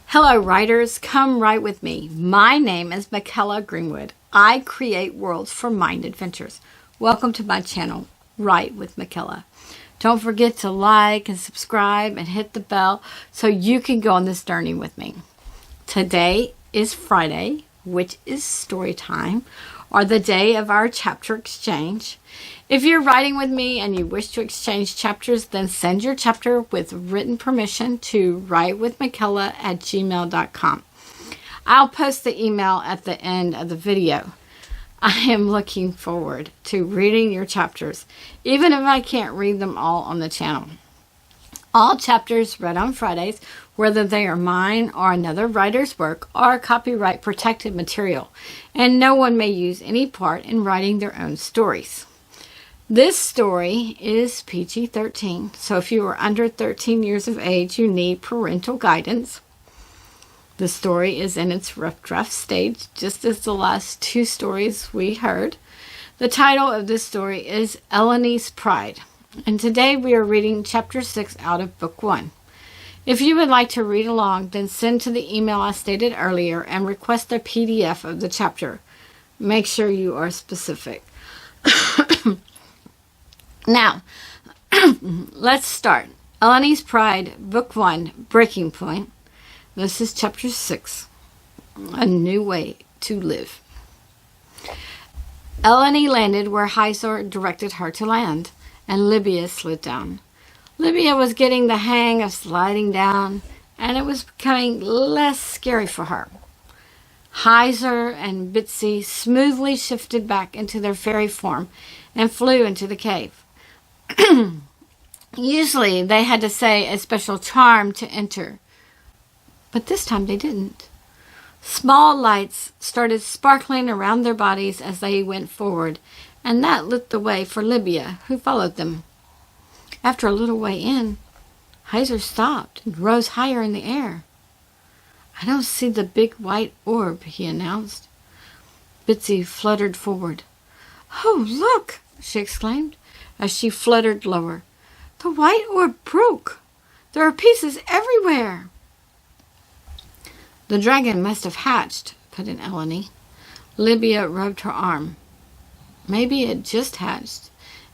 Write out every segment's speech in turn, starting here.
Hello, writers. Come write with me. My name is Michaela Greenwood. I create worlds for mind adventures. Welcome to my channel, Write with Michaela. Don't forget to like and subscribe and hit the bell so you can go on this journey with me. Today is Friday, which is story time, or the day of our chapter exchange. If you're writing with me and you wish to exchange chapters, then send your chapter with written permission to writewithmichaela@gmail.com. I'll post the email at the end of the video. I am looking forward to reading your chapters, even if I can't read them all on the channel. All chapters read on Fridays, whether they are mine or another writer's work, are copyright protected material, and no one may use any part in writing their own stories. This story is PG-13, so if you are under 13 years of age, you need parental guidance. The story is in its rough draft stage, just as the last two stories we heard. The title of this story is Elloni's Pride, and today we are reading Chapter 6 out of Book 1. If you would like to read along, then send to the email I stated earlier and request a PDF of the chapter. Make sure you are specific. Now, let's start. Elloni's Pride, Book 1, Breaking Point. This is Chapter 6, A New Way to Live. Elloni landed where Hyzor directed her to land, and Libya slid down. Libya was getting the hang of sliding down, and it was becoming less scary for her. Hyzor and Bitsy smoothly shifted back into their fairy form and flew into the cave. Usually they had to say a special charm to enter, but this time they didn't. Small lights started sparkling around their bodies as they went forward, and that lit the way for Libya, who followed them. After a little way in, Hyzor stopped and rose higher in the air. "I don't see the big white orb," he announced. Bitsy fluttered forward. "Oh, look!" she exclaimed as she fluttered lower. "The white orb broke. There are pieces everywhere." "The dragon must have hatched," put in Elloni. Libya rubbed her arm. "Maybe it just hatched,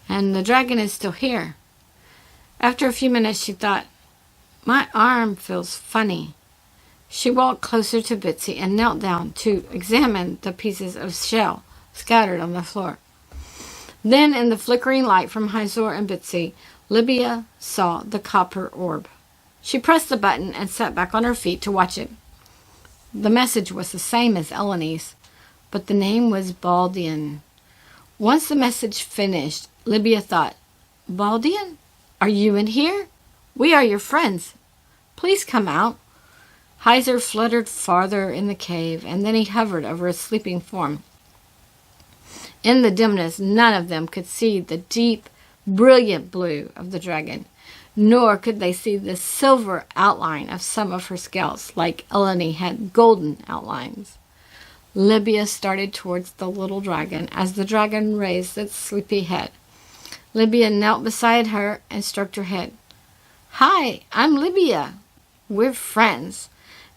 and the dragon is still here." After a few minutes, she thought, "My arm feels funny." She walked closer to Bitsy and knelt down to examine the pieces of shell scattered on the floor. Then, in the flickering light from Hyzor and Bitsy, Libya saw the copper orb. She pressed the button and sat back on her feet to watch it. The message was the same as Elloni's, but the name was Baldian. Once the message finished, Libya thought, "Baldian, are you in here? We are your friends. Please come out." Hyzor fluttered farther in the cave, and then he hovered over a sleeping form. In the dimness, none of them could see the deep, brilliant blue of the dragon, nor could they see the silver outline of some of her scales, like Elloni had golden outlines. Libya started towards the little dragon as the dragon raised its sleepy head. Libya knelt beside her and stroked her head. "Hi, I'm Libya. We're friends,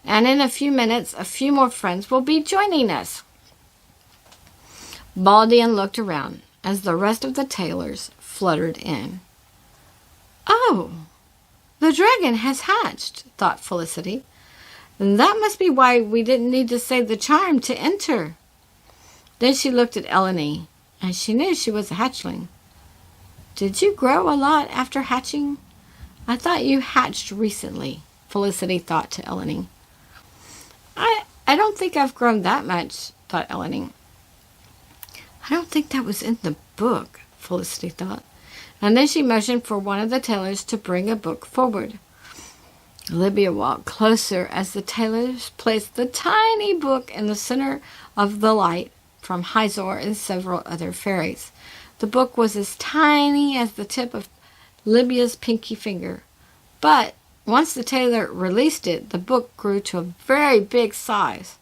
and in a few minutes, a few more friends will be joining us." Baldian looked around as the rest of the tailors fluttered in. "Oh, the dragon has hatched," thought Felicity. "That must be why we didn't need to say the charm to enter." Then she looked at Elloni, and she knew she was a hatchling. "Did you grow a lot after hatching? I thought you hatched recently," Felicity thought to Elloni. I don't think I've grown that much," thought Elloni. "I don't think that was in the book," Felicity thought. And then she motioned for one of the tailors to bring a book forward. Libya walked closer as the tailors placed the tiny book in the center of the light from Hyzor and several other fairies. The book was as tiny as the tip of Libya's pinky finger. But once the tailor released it, the book grew to a very big size.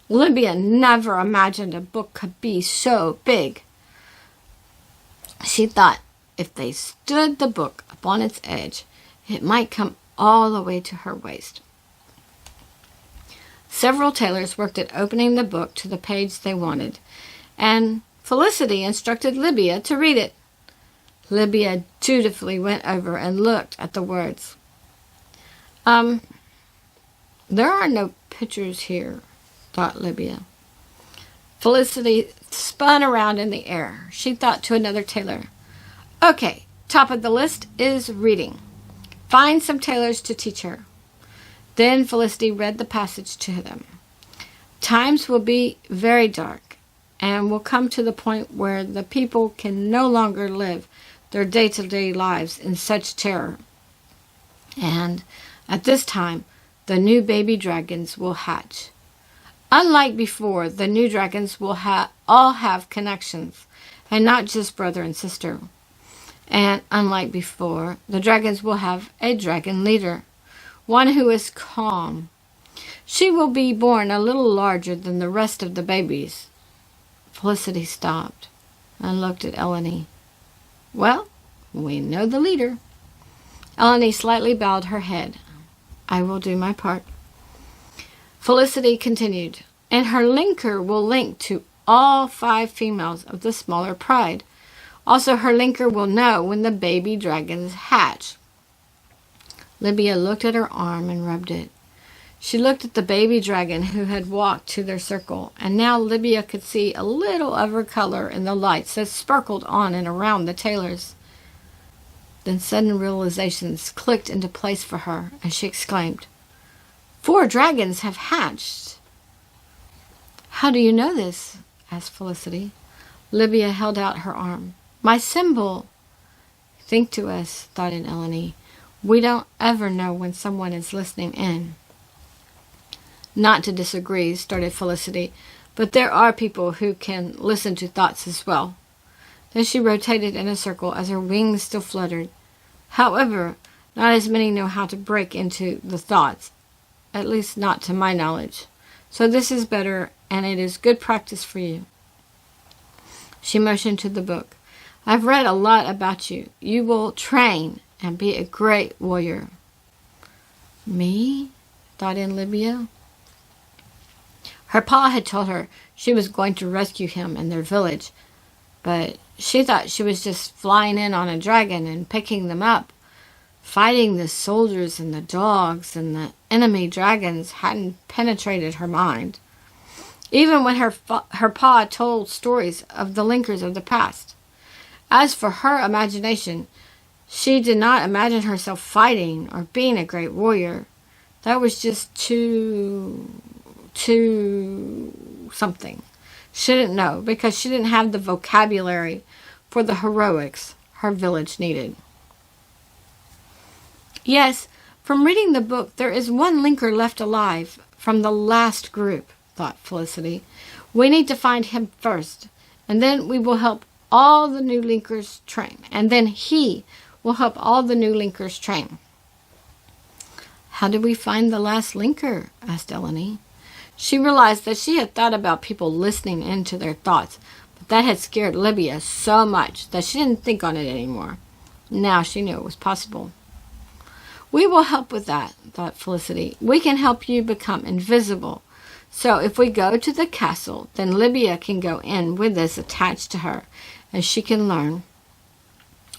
Libya never imagined a book could be so big. She thought if they stood the book upon its edge, it might come all the way to her waist. Several tailors worked at opening the book to the page they wanted, and Felicity instructed Libya to read it. Libya dutifully went over and looked at the words. There are no pictures here, thought Libya. Felicity spun around in the air. She thought to another tailor, "Okay, top of the list is reading. Find some tailors to teach her." Then Felicity read the passage to them. "Times will be very dark, and will come to the point where the people can no longer live their day-to-day lives in such terror. And at this time, the new baby dragons will hatch. Unlike before, the new dragons will all have connections, and not just brother and sister. And unlike before, the dragons will have a dragon leader, one who is calm. She will be born a little larger than the rest of the babies." Felicity stopped and looked at Elloni. "Well, we know the leader." Elloni slightly bowed her head. "I will do my part." Felicity continued, "And her linker will link to all 5 females of the smaller pride. Also, her linker will know when the baby dragons hatch." Libya looked at her arm and rubbed it. She looked at the baby dragon who had walked to their circle, and now Libya could see a little of her color in the lights that sparkled on and around the tailors. Then sudden realizations clicked into place for her, and she exclaimed, 4 dragons have hatched." "How do you know this?" asked Felicity. Libya held out her arm. "My symbol." "Think to us," thought Elloni. "We don't ever know when someone is listening in." "Not to disagree," started Felicity, "but there are people who can listen to thoughts as well." Then she rotated in a circle as her wings still fluttered. "However, not as many know how to break into the thoughts, at least not to my knowledge. So this is better, and it is good practice for you." She motioned to the book. "I've read a lot about you. You will train and be a great warrior." "Me?" thought Libya. Her pa had told her she was going to rescue him in their village, but she thought she was just flying in on a dragon and picking them up. Fighting the soldiers and the dogs and the enemy dragons hadn't penetrated her mind, even when her pa told stories of the linkers of the past. As for her imagination, she did not imagine herself fighting or being a great warrior. That was just too something. She didn't know, because she didn't have the vocabulary for the heroics her village needed. "Yes, from reading the book, there is one linker left alive from the last group," thought Felicity. "We need to find him first, and then we will help all the new linkers train, and then he will help all the new linkers train." "How do we find the last linker?" asked Elloni. She realized that she had thought about people listening into their thoughts, but that had scared Libya so much that she didn't think on it anymore. Now she knew it was possible. "We will help with that," thought Felicity. "We can help you become invisible. So if we go to the castle, then Libya can go in with us attached to her, and she can learn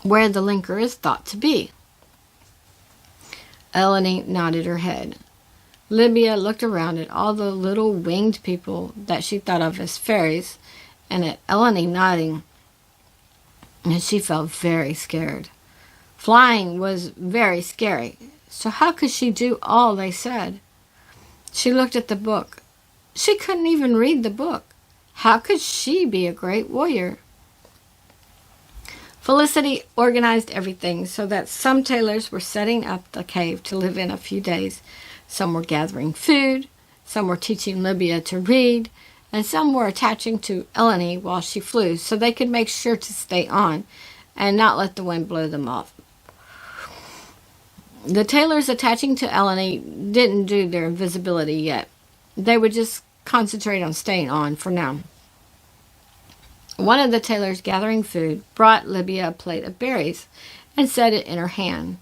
where the linker is thought to be." Elloni nodded her head. Libya looked around at all the little winged people that she thought of as fairies, and at Elloni nodding, and she felt very scared. Flying was very scary, so how could she do all they said? She looked at the book. She couldn't even read the book. How could she be a great warrior? Felicity organized everything so that some tailors were setting up the cave to live in a few days. Some were gathering food, some were teaching Libya to read, and some were attaching to Elloni while she flew so they could make sure to stay on and not let the wind blow them off. The tailors attaching to Elloni didn't do their invisibility yet. They would just concentrate on staying on for now. One of the tailors gathering food brought Libya a plate of berries and set it in her hand.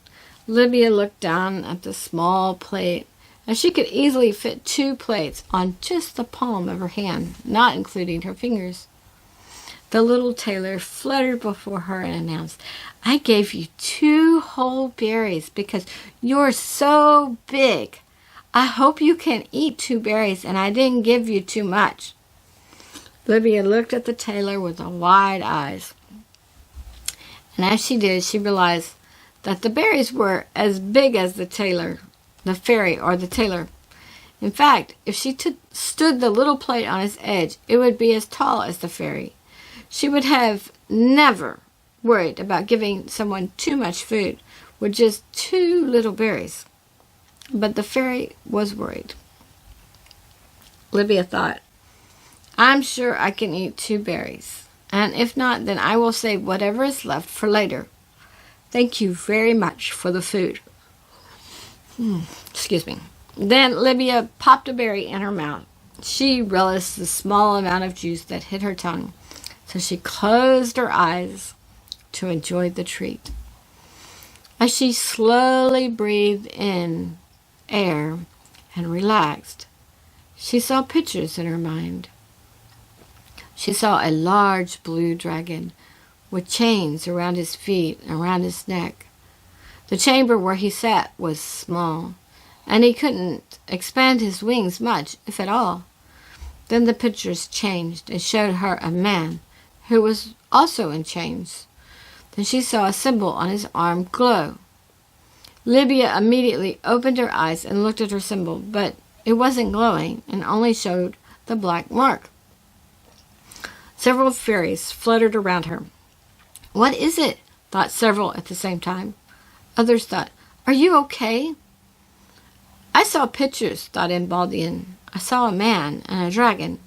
Libya looked down at the small plate and she could easily fit 2 plates on just the palm of her hand, not including her fingers. The little tailor fluttered before her and announced, "I gave you 2 whole berries because you're so big. I hope you can eat 2 berries, and I didn't give you too much." Libya looked at the tailor with wide eyes. And as she did, she realized that the berries were as big as the fairy or the tailor. In fact, if she stood the little plate on its edge, it would be as tall as the fairy. She would have never worried about giving someone too much food with just 2 little berries. But the fairy was worried. Libya thought, "I'm sure I can eat 2 berries. And if not, then I will save whatever is left for later. Thank you very much for the food." Excuse me. Then Libya popped a berry in her mouth. She relished the small amount of juice that hit her tongue, so she closed her eyes to enjoy the treat. As she slowly breathed in air and relaxed, she saw pictures in her mind. She saw a large blue dragon with chains around his feet and around his neck. The chamber where he sat was small, and he couldn't expand his wings much, if at all. Then the pictures changed and showed her a man who was also in chains. Then she saw a symbol on his arm glow. Libya immediately opened her eyes and looked at her symbol, but it wasn't glowing and only showed the black mark. Several fairies fluttered around her. "What is it?" thought several at the same time. Others thought, "Are you okay?" "I saw pictures," thought Embaldine. "I saw a man and a dragon.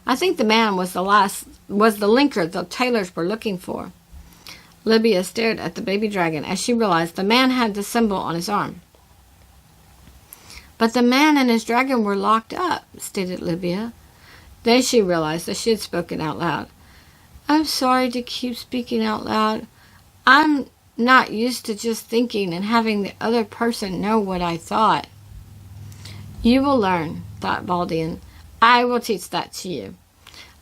I think the man was the linker the tailors were looking for." Libya stared at the baby dragon as she realized the man had the symbol on his arm. "But the man and his dragon were locked up," stated Libya. Then she realized that she had spoken out loud. "I'm sorry to keep speaking out loud. I'm not used to just thinking and having the other person know what I thought." "You will learn," thought Baldian. "I will teach that to you."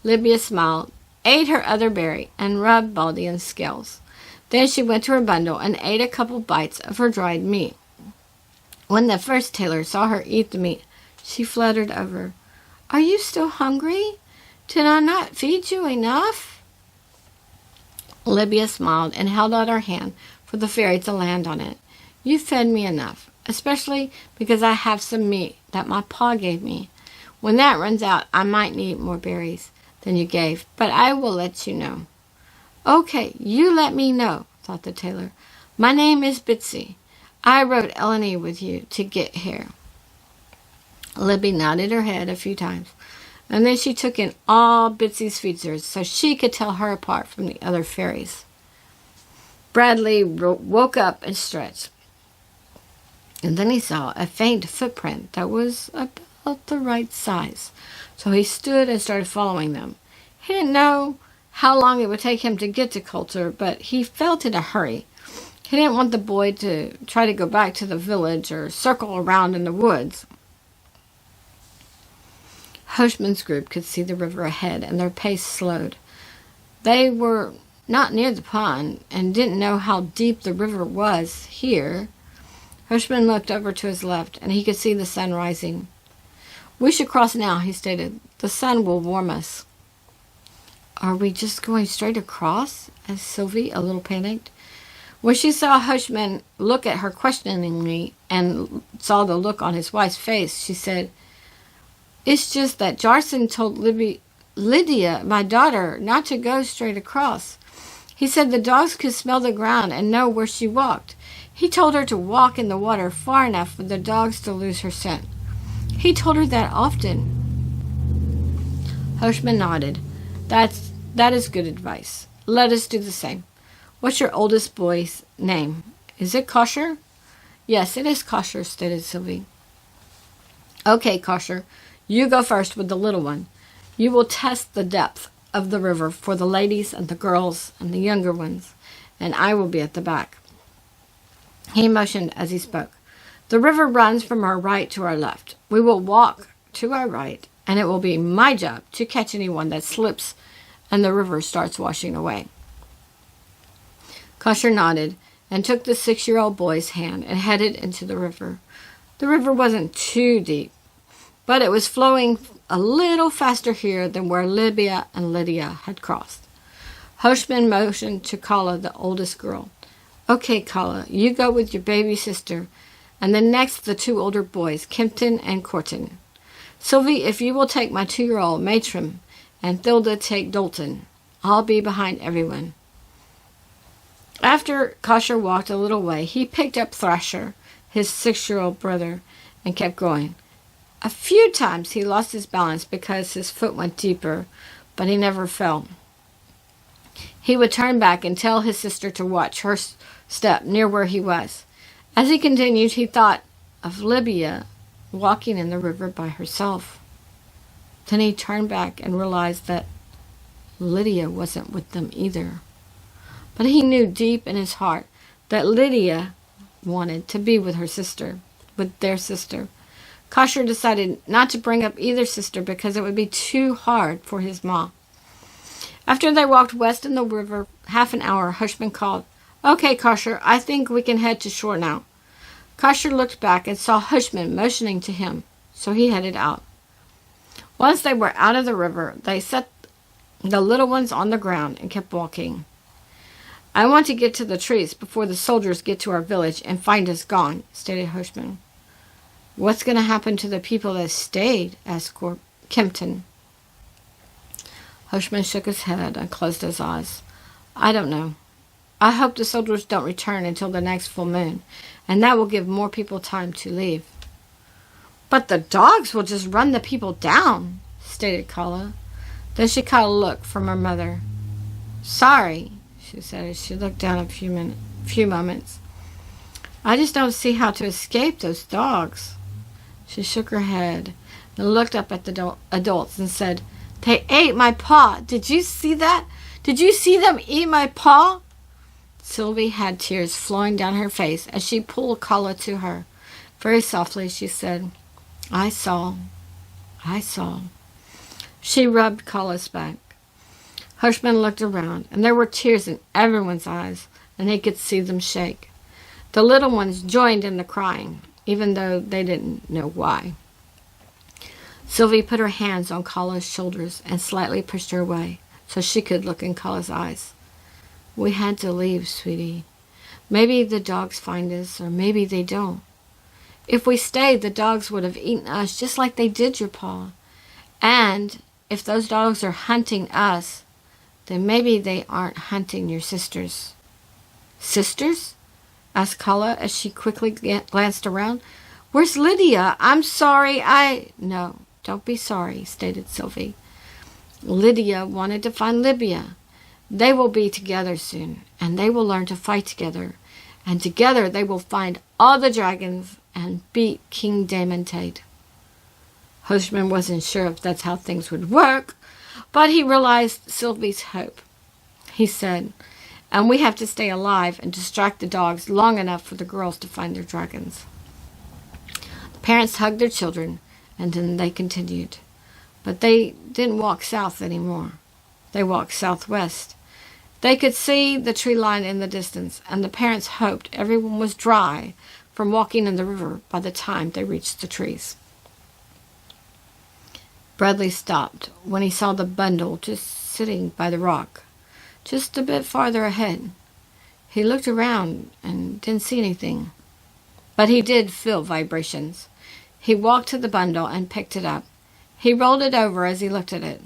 Libya smiled, ate her other berry, and rubbed Baldian's scales. Then she went to her bundle and ate a couple bites of her dried meat. When the first tailor saw her eat the meat, she fluttered over. "Are you still hungry? Did I not feed you enough?" Libya smiled and held out her hand for the fairy to land on it. "You fed me enough, especially because I have some meat that my paw gave me. When that runs out, I might need more berries than you gave, but I will let you know." "Okay, you let me know," thought the tailor. "My name is Bitsy. I rode Elloni with you to get here." Libby nodded her head a few times, and then she took in all Bitsy's features so she could tell her apart from the other fairies. Bradley woke up and stretched, and then he saw a faint footprint that was about the right size. So he stood and started following them. He didn't know how long it would take him to get to Coulter, but he felt in a hurry. He didn't want the boy to try to go back to the village or circle around in the woods. Hoshman's group could see the river ahead, and their pace slowed. They were not near the pond and didn't know how deep the river was here. Hoshman looked over to his left, and he could see the sun rising. "We should cross now," he stated. "The sun will warm us." "Are we just going straight across?" asked Sylvie, a little panicked. When she saw Hoshman look at her questioningly and saw the look on his wife's face, she said, "It's just that Jarson told Lydia, my daughter, not to go straight across. He said the dogs could smell the ground and know where she walked. He told her to walk in the water far enough for the dogs to lose her scent. He told her that often." Hoshman nodded. That is good advice. Let us do the same. What's your oldest boy's name? Is it Kosher?" "Yes, it is Kosher," stated Sylvie. "Okay, Kosher. You go first with the little one. You will test the depth of the river for the ladies and the girls and the younger ones, and I will be at the back." He motioned as he spoke. The river runs from our right to our left. We will walk to our right, and it will be my job to catch anyone that slips and the river starts washing away." Kosher nodded and took the 6-year-old boy's hand and headed into the river. The river wasn't too deep, but it was flowing a little faster here than where Libya and Lydia had crossed. Hoshman motioned to Kala, the oldest girl. "Okay, Kala, you go with your baby sister, and then next the 2 older boys, Kempton and Corton. Sylvie, if you will take my 2-year-old Matrim, and Thilda take Dalton. I'll be behind everyone." After Kosher walked a little way, he picked up Thrasher, his 6-year-old brother, and kept going. A few times he lost his balance because his foot went deeper, but he never fell. He would turn back and tell his sister to watch her step near where he was. As he continued, he thought of Libya walking in the river by herself. Then he turned back and realized that Lydia wasn't with them either. But he knew deep in his heart that Lydia wanted to be with her sister, with their sister. Kosher decided not to bring up either sister because it would be too hard for his mom. After they walked west in the river half an hour, Hushman called, "Okay, Kosher, I think we can head to shore now." Kosher looked back and saw Hushman motioning to him, so he headed out. Once they were out of the river, they set the little ones on the ground and kept walking. "I want to get to the trees before the soldiers get to our village and find us gone," stated Hushman. "What's going to happen to the people that stayed?" asked Kempton. Hushman shook his head and closed his eyes. "I don't know. I hope the soldiers don't return until the next full moon, and that will give more people time to leave." "But the dogs will just run the people down," stated Kala. Then she caught a look from her mother. "Sorry," she said as she looked down a few moments. "I just don't see how to escape those dogs." She shook her head and looked up at the adults and said, "They ate my paw. Did you see that? Did you see them eat my paw?" Sylvie had tears flowing down her face as she pulled Kala to her. Very softly she said, I saw. She rubbed Kala's back. Hushman looked around, and there were tears in everyone's eyes, and he could see them shake. The little ones joined in the crying, even though they didn't know why. Sylvie put her hands on Kala's shoulders and slightly pushed her away so she could look in Kala's eyes. "We had to leave, sweetie. Maybe the dogs find us, or maybe they don't. If we stayed, the dogs would have eaten us just like they did your paw. And if those dogs are hunting us, then maybe they aren't hunting your sisters." "Sisters?" asked Kala as she quickly glanced around. "Where's Lydia? I'm sorry, No, don't be sorry," stated Sylvie. "Lydia wanted to find Libya. They will be together soon, and they will learn to fight together. And together they will find all the dragons and beat King Damon Tate." Hushman wasn't sure if that's how things would work, but he realized Sylvie's hope. He said, "And we have to stay alive and distract the dogs long enough for the girls to find their dragons." The parents hugged their children, and then they continued. But they didn't walk south anymore. They walked southwest. They could see the tree line in the distance, and the parents hoped everyone was dry from walking in the river by the time they reached the trees. Bradley stopped when he saw the bundle just sitting by the rock, just a bit farther ahead. He looked around and didn't see anything, but he did feel vibrations. He walked to the bundle and picked it up. He rolled it over as he looked at it.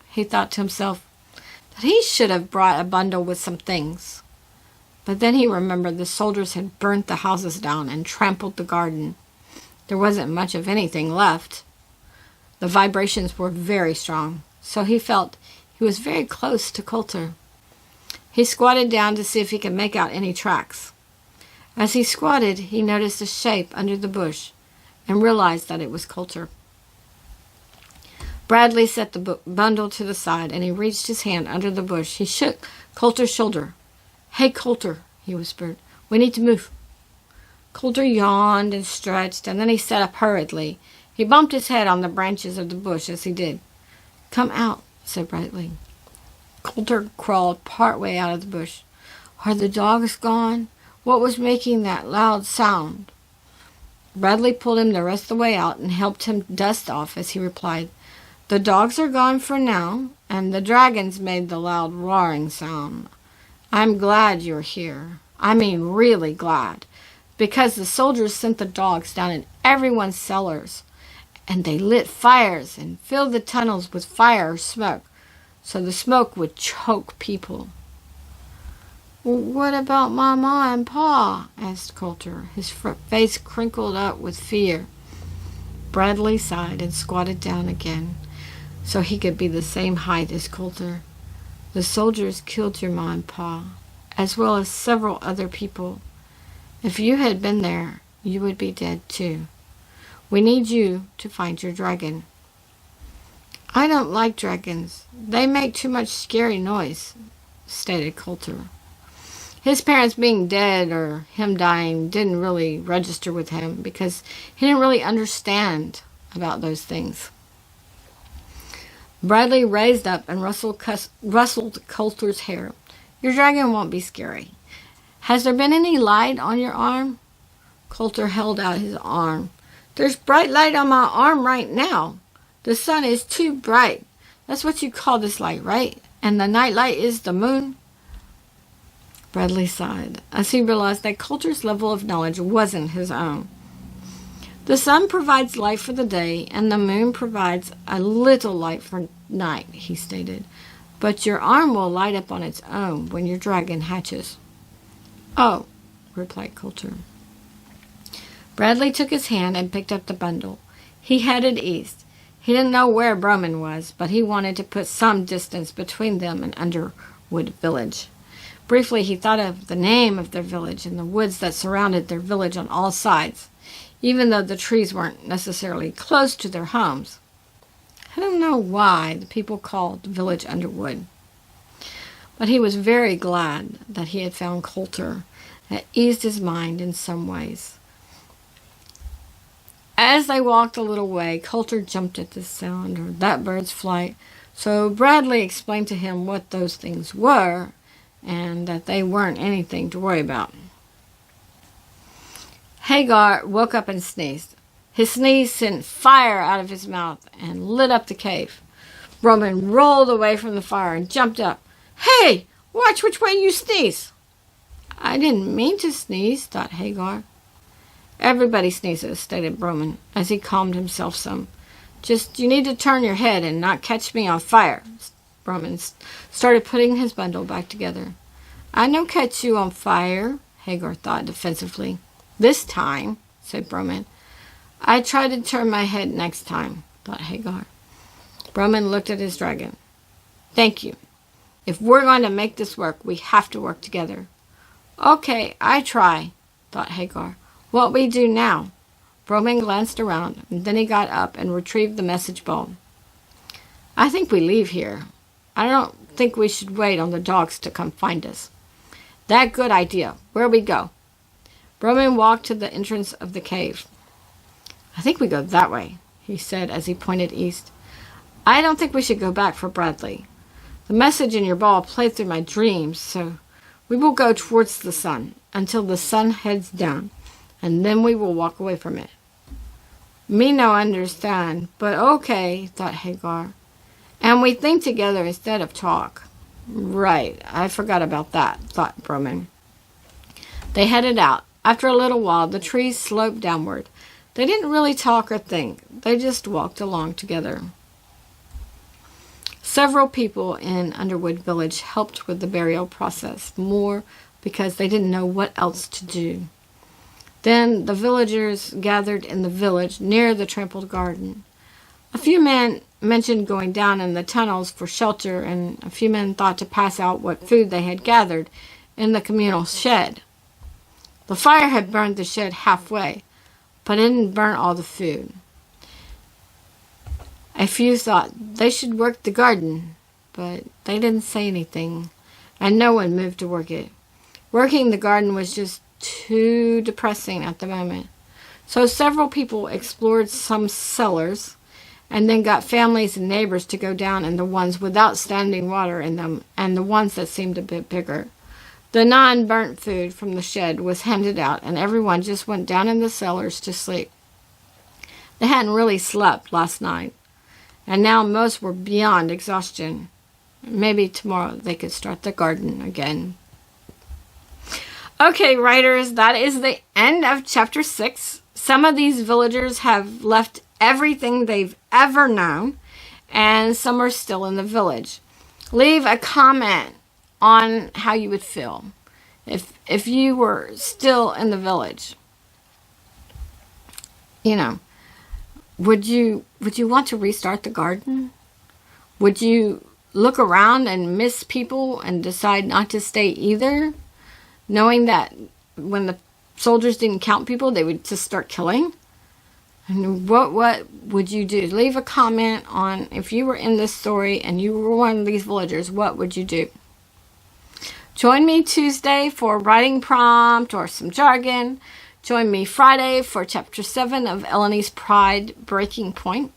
He thought to himself that he should have brought a bundle with some things. But then he remembered the soldiers had burnt the houses down and trampled the garden. There wasn't much of anything left. The vibrations were very strong, so he felt he was very close to Coulter. He squatted down to see if he could make out any tracks. As he squatted, he noticed a shape under the bush and realized that it was Coulter. Bradley set the bundle to the side, and he reached his hand under the bush. He shook Coulter's shoulder. "Hey, Coulter," he whispered. "We need to move." Coulter yawned and stretched, and then he sat up hurriedly. He bumped his head on the branches of the bush as he did. "Come out," said Bradley. Coulter crawled part way out of the bush. "Are the dogs gone? What was making that loud sound?" Bradley pulled him the rest of the way out and helped him dust off as he replied, "The dogs are gone for now, and the dragons made the loud roaring sound. I'm glad you're here. I mean really glad, because the soldiers sent the dogs down in everyone's cellars, and they lit fires and filled the tunnels with fire or smoke, so the smoke would choke people." "What about Mama and Pa?" asked Coulter, his face crinkled up with fear. Bradley sighed and squatted down again, so he could be the same height as Coulter. "The soldiers killed your Ma and Pa, as well as several other people. If you had been there, you would be dead too. We need you to find your dragon." "I don't like dragons. They make too much scary noise," stated Coulter. His parents being dead or him dying didn't really register with him because he didn't really understand about those things. Bradley raised up and rustled Coulter's hair. "Your dragon won't be scary. Has there been any light on your arm?" Coulter held out his arm. "There's bright light on my arm right now. The sun is too bright. That's what you call this light, right? And the night light is the moon?" Bradley sighed as he realized that Coulter's level of knowledge wasn't his own. "The sun provides light for the day, and the moon provides a little light for night," he stated. "But your arm will light up on its own when your dragon hatches." "Oh," replied Coulter. Bradley took his hand and picked up the bundle. He headed east. He didn't know where Broman was, but he wanted to put some distance between them and Underwood Village. Briefly, he thought of the name of their village and the woods that surrounded their village on all sides, even though the trees weren't necessarily close to their homes. I don't know why the people called the village Underwood, but he was very glad that he had found Coulter. That eased his mind in some ways. As they walked a little way, Coulter jumped at the sound of that bird's flight, so Bradley explained to him what those things were and that they weren't anything to worry about. Hagar woke up and sneezed. His sneeze sent fire out of his mouth and lit up the cave. Roman rolled away from the fire and jumped up. "Hey, watch which way you sneeze." "I didn't mean to sneeze," thought Hagar. "Everybody sneezes," stated Broman as he calmed himself some. "Just you need to turn your head and not catch me on fire." Broman started putting his bundle back together. "I no catch you on fire," Hagar thought defensively. "This time," said Broman. "I try to turn my head next time," thought Hagar. Broman looked at his dragon. "Thank you. If we're going to make this work, we have to work together." "Okay, I try," thought Hagar. "What we do now?" Broman glanced around, and then he got up and retrieved the message bulb. "I think we leave here. I don't think we should wait on the dogs to come find us." "That good idea. Where we go?" Broman walked to the entrance of the cave. "I think we go that way," he said as he pointed east. "I don't think we should go back for Bradley. The message in your ball played through my dreams, so we will go towards the sun until the sun heads down, and then we will walk away from it." "Me no understand, but okay," thought Hagar. "And we think together instead of talk." "Right, I forgot about that," thought Broman. They headed out. After a little while, the trees sloped downward. They didn't really talk or think. They just walked along together. Several people in Underwood Village helped with the burial process, more because they didn't know what else to do. Then the villagers gathered in the village near the trampled garden. A few men mentioned going down in the tunnels for shelter, and a few men thought to pass out what food they had gathered in the communal shed. The fire had burned the shed halfway, but it didn't burn all the food. A few thought they should work the garden, but they didn't say anything, and no one moved to work it. Working the garden was just too depressing at the moment. So several people explored some cellars and then got families and neighbors to go down in the ones without standing water in them and the ones that seemed a bit bigger. The non-burnt food from the shed was handed out, and everyone just went down in the cellars to sleep. They hadn't really slept last night, and now most were beyond exhaustion. Maybe tomorrow they could start the garden again. Okay, writers, that is the end of chapter 6. Some of these villagers have left everything they've ever known, and some are still in the village. Leave a comment on how you would feel if you were still in the village. You know, would you want to restart the garden? Would you look around and miss people and decide not to stay either, knowing that when the soldiers didn't count people, they would just start killing? And what would you do? Leave a comment on if you were in this story and you were one of these villagers, what would you do? Join me Tuesday for writing prompt or some jargon. Join me Friday for chapter 7 of Elloni's Pride Breaking Point.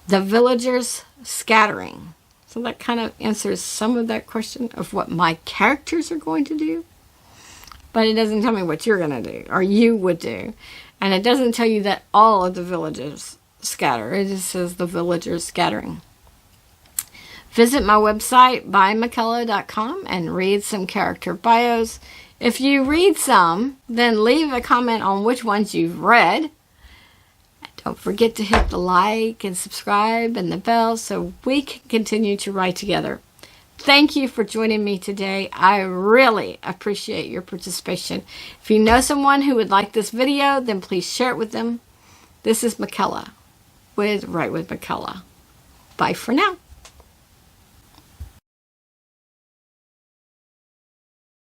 The villagers scattering. So that kind of answers some of that question of what my characters are going to do. But it doesn't tell me what you're going to do or you would do. And it doesn't tell you that all of the villagers scatter. It just says the villagers scattering. Visit my website, bymckella.com, and read some character bios. If you read some, then leave a comment on which ones you've read. Don't forget to hit the like and subscribe and the bell so we can continue to write together. Thank you for joining me today. I really appreciate your participation. If you know someone who would like this video, then please share it with them. This is Michaela with Write with Michaela. Bye for now.